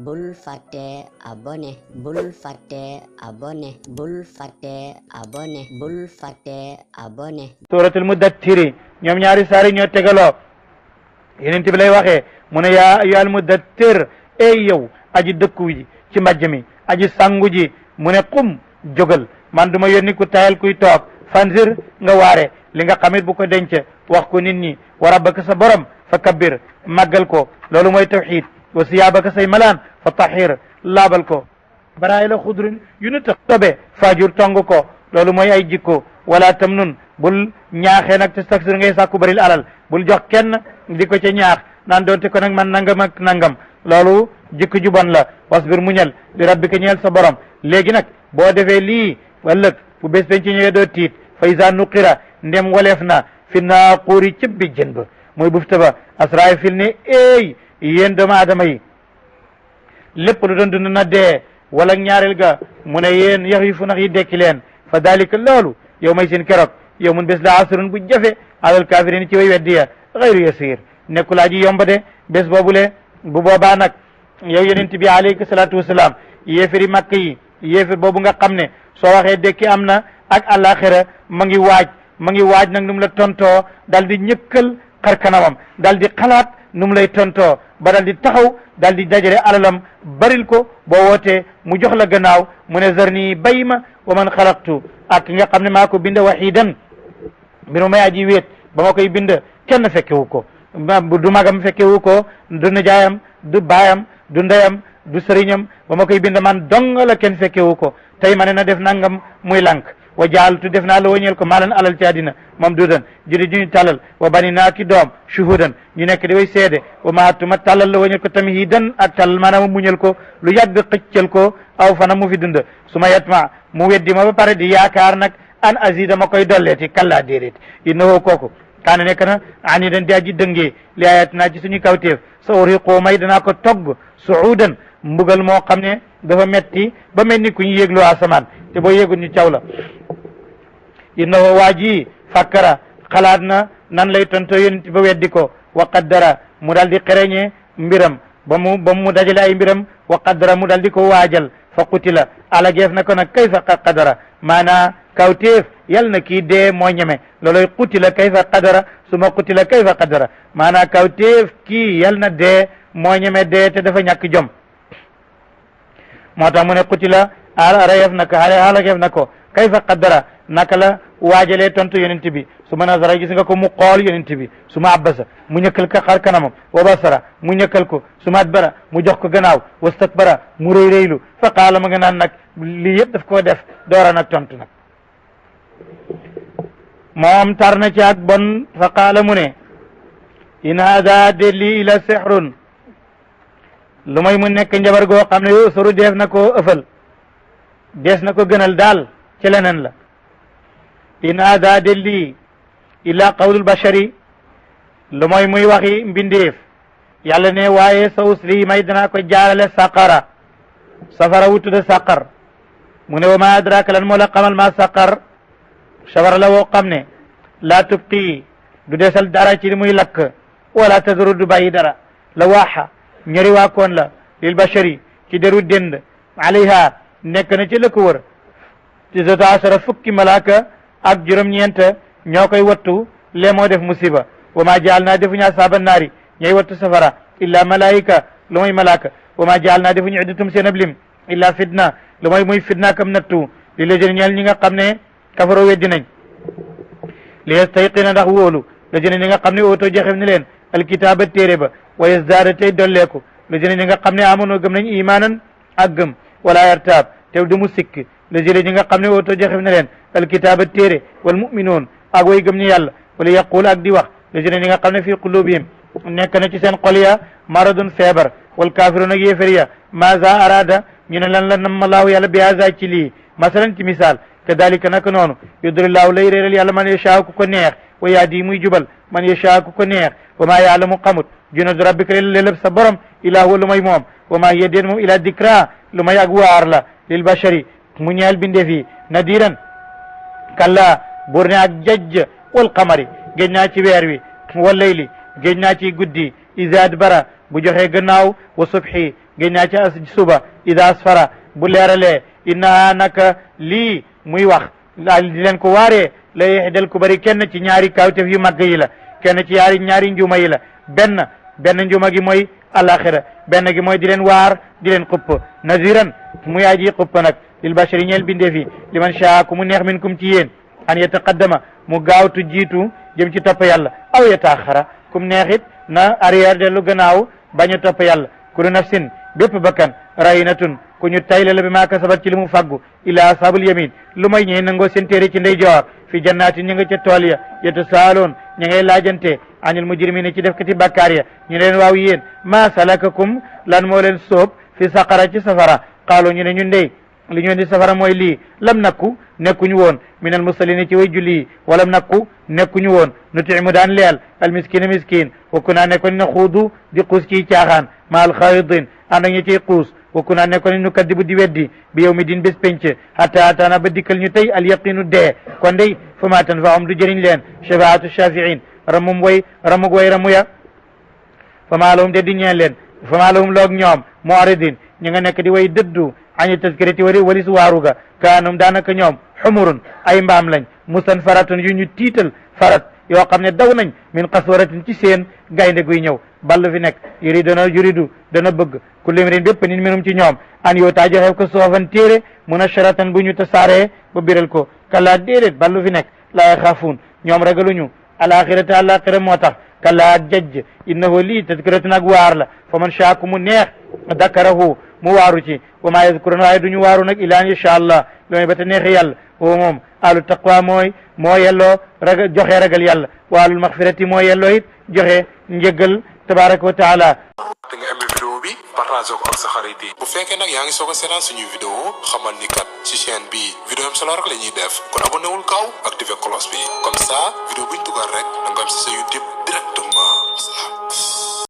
bul fàtte abonné bul fàtte abonné bul fàtte abonné bul fàtte abonné. suratul muddathiri ñoom ñaari saari ñoo tegaloo yeneen bi lay waxee mu ne yaa ayyuhal muddathir ey yow aji dëkku ji ci mbàjj mi aji sangu ji mu ne qum jógal man duma yónni ku tayal kuy toog fanzir nga waare li nga xamit bu ko denc wax ko nit ñi wa rabbaka sa borom fa kabbir màggal ko loolu mooy tawxid wa siyaabaka say malaan fa tahir laabal ko baraay la xudrin yu nu tax tobe faajur tong ko loolu mooy ay jikko wala tam nun bul ñaaxee nag te taksir ngay sàkku baril alal bul jox kenn di ko ca ñaax naan doonte ko nag man nangam ak nangam loolu jikko ju bon la wasbir muñal li rabbika ñeel sa borom léegi nag boo defee lii ëllëg bu bés ben ci ñëwee doo tiit fa iza nuqira ndem waleef na fi naaquuri ci bi jën ba mooy bufta ba asraafil ne eey yéen doomu aadama yi lépp lu doon dund na dee wala ñaareel ga mu ne yéen yax yu fu nax yi dekki leen fa dalika loolu yow may seen keroog yow mun bés la asrun bu jafe alal kafirin ci way weddi ya xayru yasir nekkulaa ji yomba de bés boobule bu boobaa nag yow yonent bi alayhi salaatu wasalaam yéefiri makk yi yéefir boobu nga xam ne soo waxee dekki am na ak àllaaxira ma ngi waaj nag nu mu la tontoo dal di ñëkkal xar kanamam dal di xalaat nu mu lay tontoo ba dal di taxaw dal di dajale alalam baril ko boo wootee mu jox la gannaaw mu ne zarni bay ma wa man xalaqtu ak ki nga xam ne maa ko bind waxidan mbiru may aji wéet ba ma koy bind kenn fekkewu ko du magam fekkewu ko du nijaayam du baayam du ndeyam du sëriñam ba ma koy bind man dong la kenn fekkewu ko tey ma ne na def nangam muy lànk wa jaaltu def naa la wañeel ko maalan alal ci àddina mam dudan judi juñu tàllal wa bani naa ki doom shuhudan ñu nekk di way seede wa maatuma tàllal la wañeel ko tamhidan ak tàllal maanaam muñal ko lu yàgg xëccal ko aw fana mu fi dund su ma yatma mu weddi ma ba pare di yaakaar nag an azida ma koy dolleeti kallaa déedéet innahu kooku kaana nekk na ani dan di aji dëngee li ayat naa ci suñu kawteef sa uriqoo may danaa ko togg suudan mbugal moo xam ne dafa metti ba mel ni ku ñu yéegloo asamaan te boo yéegul ñu caw la innahu waa ji fakkara xalaat na nan lay tontoo yonent ba weddi ko wa qaddara mu dal di xereñee mbiram ba mu dajale ay mbiram wa qaddara mu dal di ko waajal fa qutila alageef na ko nag kayfa qadara maanaa kawteef yal na kii dee moo ñeme looloy qutila kayfa qadara suma qutila kayfa qadara maanaa kawteef kii yal na dee moo ñeme dee te dafa ñàkk jom moo tax mu ne qutila rayeef na ko alageef na ko kayfa qadara naka la waajalee tontu yonent bi su ma nazara gis nga ko mu xool yonent bi su ma abbasa mu ñëkkal ko xar kanamam wa basara mu ñëkkal ko su ma adbara mu jox ko gannaaw wastakbara mu rëy rëylu fa qaala ma nga naan nag lii yëpp daf koo def doora nag tontu nag moom tar na ci ak bon fa qaala mu ne in hada delli ila sihrun lu may mu nekk njabar goo xam ne yow soru def na koo ëfal dees na ko gënal daal ci leneen la in hada delli illa qawlul bashari lu mooy muy waxi mbindeef yàlla ne waaye sa usri may danaa ko jaarale saqara safara wu tudde saqar mu ne wa ma adraka lan moo la xamal ma saqar safara la woo xam ne laa tubqi du desal dara ci li muy lakk wala tadru du bàyyi dara la waaxa ñori waakoon la lil bashari ci deru dend alayha nekk na ci la ko wër ci zata asara fukki malaaka ak juróom-ñeent ñoo koy wattu lee moo def musiba wa ma jaal naa defuñu asaaba naari ñooy wattu safara illa malaayika lu mooy malaaka wa ma jaal naa defuñu iddatum seen ab lim illa fitna lu mooy muy fitna kam nattu li la jëne ñeel ñi nga xam ne kafaroo weddi nañ li yastayqina ndax wóolu la jëne ñi nga xam ne oto joxef ni leen alkitaaba téere ba wa yazdaada tey dolleeku la jëne ñi nga xam ne amono gëm nañ imaanan ak gëm wala yartaab tew du mu sikk la jële ñi nga xam ne oto joxef ne leen alkitaaba téere wal muminuun ak way gëm ñu yàlla wala yaqul ak di wax la jële ñi nga xam ne fii qulubihim nekk na ci seen xol ya maradun feebar wal kaafiruun ak yéefar ya maza arada ñu ne lan la nammalaahu yàlla bi haza ci lii masalan ci misaal kadalika naka noonu yudrillaahu lay réeral yàlla man yashaa ku ko neex wa yaadi muy jubal man yashaa ku ko neex wa maa yaalamu xamut junuuda rabbika lélëb sa borom ilaa huwa lu may moom wa maa hiya déen moom ila dikra lu may ak waar la lil bashari mu ñeel bindeef yi nadiran kalla bur ne ak jajj wal qamari géej naa ci weer wi wal layli géej naa ci guddi iza adbara bu joxee gannaaw wa subhi géñ naa ci suba ida asfara bu leeralee inna naka lii muy wax di leen ko waaree la yeexdel ku bari kenn ci ñaari kawtef yu màgg yi la kenn ci ñaari njuma yi la benn njuma gi mooy alaxira benn gi mooy di leen waar di leen xupp naziran muy aji xupp nag lil bashari ñeel bindee fi liman shaa ku mu neex min kum ci yéen an yataqaddama mu gaawtu jiitu jëm ci topp yàlla aw yataaxara kum neexit na arrière dellu gannaaw bañ a topp yàlla kullu nafsin bépp bakkan rahinatun ku ñu tayle la bi maa kasabat ci li mu faggu ila ashabul yamin lu may ñey nangoo seen téere ci ndeyjoor fi jannaati ñu nga ca tool ya yatasaaloon ña ngay laajante anil mujrimina ci def kati bàkkaar ya ñu leen waaw yéen ma salakakum lan moo leen soob fi saqara ci safara qaalu ñu ne ñun ndey li ñu indi safara mooy lii lam nakku nekkuñu woon minal musallina ci way julli yi walam nakku nekkuñu woon nutimu daan leel al miskina miskin wakku naa nekkoon na xuudu di xuus ciy caaxaan ma al xaayidin ànd ak ñi ciy xuus wakku naa nekkoon nu kaddibu di weddi bi yow mi din bés penc hatta ataana ba dikkal ñu tey al yaqinu dee kon day fa ma tanfaahum du jëriñ leen shafaatu shafiin ramum way ramug way ramu ya fa maa lahum de di ñeen leen fa maa lahum loog ñoom mu'ridin ñu nga nekk di way dëddu añi taskirati walis waaruga kaanum daanaka ñoom xumurun ay mbaam lañ mustanfaratun yu ñu tiital farat yoo xam ne daw nañ min qaswaratin ci seen gaynde guy ñëw ballu fi nekk yuridu dana bëgg ku limrin bépp nit minum ci ñoom an yoo taa joxew ko soofan téere munasharatan bu ñu tasaaree ba biral ko kallaa déedéet ballu fi nekk laa yaxaafuun ñoom ragaluñu alaxirata alaxira moo tax kallaa jajj innahu lii tadkiratun ak waar la fa man shaa ku mu neex dakarahu mu waaru ci wa maa yazkurun waaye duñu waaru nag ila an insha allah looy ba te neexi yàlla woo moom alu taqwa moo yelloo joxe ragal yàlla wa alul maxfirati moo yelloo it joxe njëggal tabaraka wa taala. te nga aimé vidéo bi partagé ko ak sa xarit yi bu fekkee nag yaa ngi soog a seetaan suñuy vidéo xamal ni kat ci chaîne bi vidéo am solo rek la ñuy def kon abonné wul gaaw activé cloche bi comme ça vidéo buñ dugal rek da nga am si sa YouTube